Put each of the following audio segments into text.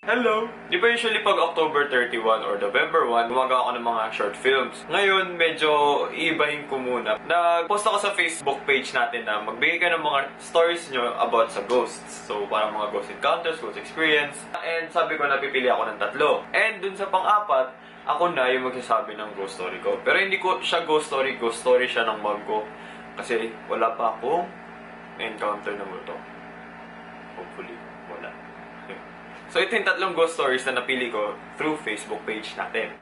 Hello! Di ba usually pag October 31 or November 1, gumagawa ako ng mga short films. Ngayon, medyo iibahin ko muna. Nag-post ako sa Facebook page natin na magbigay ka ng mga stories nyo about sa ghosts. So, parang mga ghost encounters, ghost experience. And sabi ko, napipili ako ng 3. And dun sa pang-4, ako na yung magsasabi ng ghost story ko. Pero hindi ko siya ghost story siya ng mom ko. Kasi wala pa akong encounter na multo. Hopefully, wala. So, ito yung 3 ghost stories na napili ko through Facebook page natin.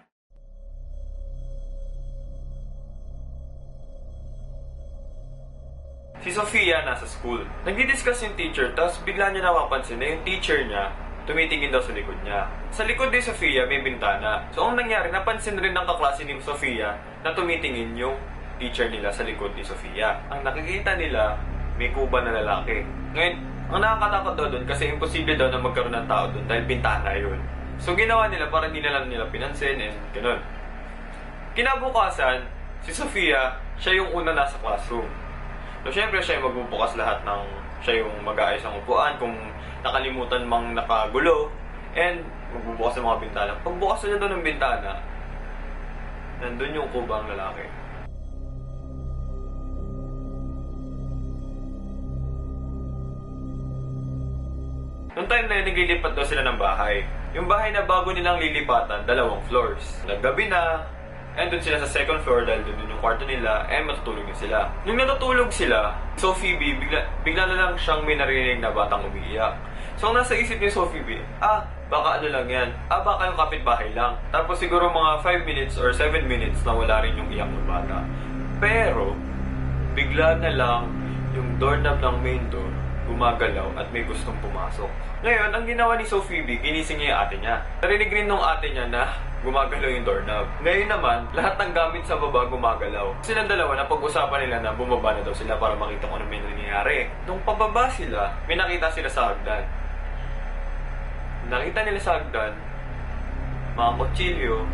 Si Sofia nasa school. Nagdi-discuss yung teacher, tapos bigla niya napapansin na yung teacher niya tumitingin daw sa likod niya. Sa likod ni Sofia may bintana. So, ang nangyari, napansin rin ng kaklase ni Sofia na tumitingin yung teacher nila sa likod ni Sofia. Ang nakikita nila, may kuba na lalaki. Ngayon, ang nakakatakot daw doon kasi imposible daw na magkaroon ng tao doon dahil bintana yun. So ginawa nila para hindi na lang nila pinansin and ganun. Kinabukasan, si Sofia, siya yung una nasa classroom. So syempre siya yung magbubukas lahat ng, siya yung mag-aayos ng upuan kung nakalimutan mang nakagulo and magbubukas ng mga bintana. Pagbukas niya doon ng bintana, nandun yung kubang lalaki. Noong time na yun, naglilipat daw sila ng bahay. Yung bahay na bago nilang lilipatan, 2 floors. Naggabi na, and doon sila sa 2nd floor dahil doon yung kwarto nila, and matutulog na sila. Nung natutulog sila, Sophie B, bigla na lang siyang may narinig na batang umiiyak. So ang nasa isip ni Sophie B, baka ano lang yan. Baka yung kapitbahay lang. Tapos siguro mga 5 minutes or 7 minutes na wala rin yung iyak ng bata. Pero, bigla na lang yung doorknob ng main door gumagalaw at may gustong pumasok. Ngayon, ang ginawa ni Sophie B, ginising niya yung ate niya. Narinig rin nung ate niya na gumagalaw yung doorknob. Ngayon naman, lahat ng gamit sa baba gumagalaw. Silang dalawa na pag-usapan nila na bumaba na daw sila para makita kung ano may nangyayari. Nung pababa sila, may nakita sila sa hagdan. Nakita nila sa hagdan, mga kutsilyo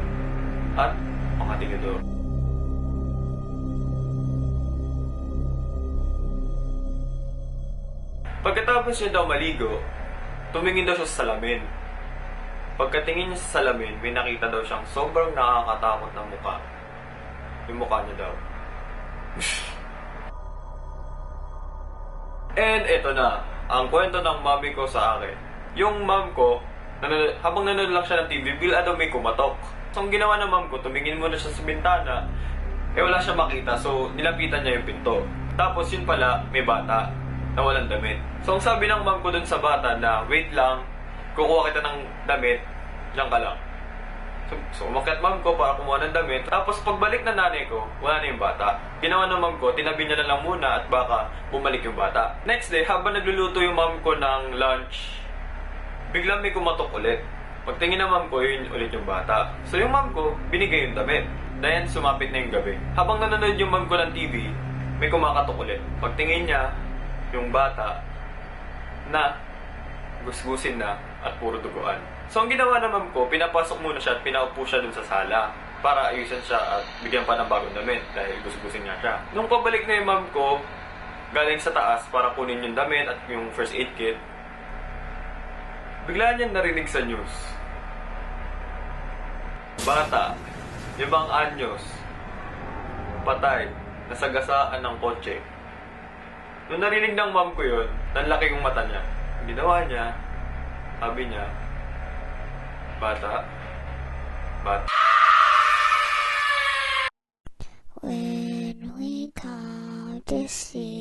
at mga tinidor. Pagkatapos niya daw maligo, tumingin daw siya sa salamin. Pagkatingin niya sa salamin, may nakita daw siyang sobrang nakakatakot na mukha. Yung mukha niya daw. And eto na, ang kwento ng mami ko sa akin. Yung mom ko, habang nanonood lang siya ng TV, bigla daw may kumatok. So ang ginawa ng mom ko, tumingin muna siya sa bintana, wala siya makita, so nilapitan niya yung pinto. Tapos yun pala, may bata na walang damit. So, ang sabi ng mom ko dun sa bata na, wait lang, kukuha kita ng damit, diyan ka lang. So umakyat mom ko para kumuha ng damit. Tapos, pagbalik na nanay ko, wala na yung bata. Ginawa ng mom ko, tinabi niya na lang muna at baka bumalik yung bata. Next day, habang nagluluto yung mom ko ng lunch, biglang may kumatok ulit. Pagtingin ng mom ko, yun ulit yung bata. So, yung mom ko, binigay yung damit. Then, sumapit na yung gabi. Habang nanonood yung mom ko ng TV, may kumakatok ulit. Pagtingin niya, yung bata na gusgusin na at puro duguan. So, ang ginawa naman ko, pinapasok muna siya at pinaupo siya dun sa sala para ayusin siya at bigyan pa ng bagong damit dahil gusgusin niya siya. Nung pabalik na yung mom ko, galing sa taas para kunin yung damit at yung first aid kit, bigla niyang narinig sa news. Bata, 5 anyos, patay, nasagasaan ng kotse. Nung narinig ng mom ko yun, nanlaki yung mata niya. Ang ginawa niya, sabi niya, bata. When we come to see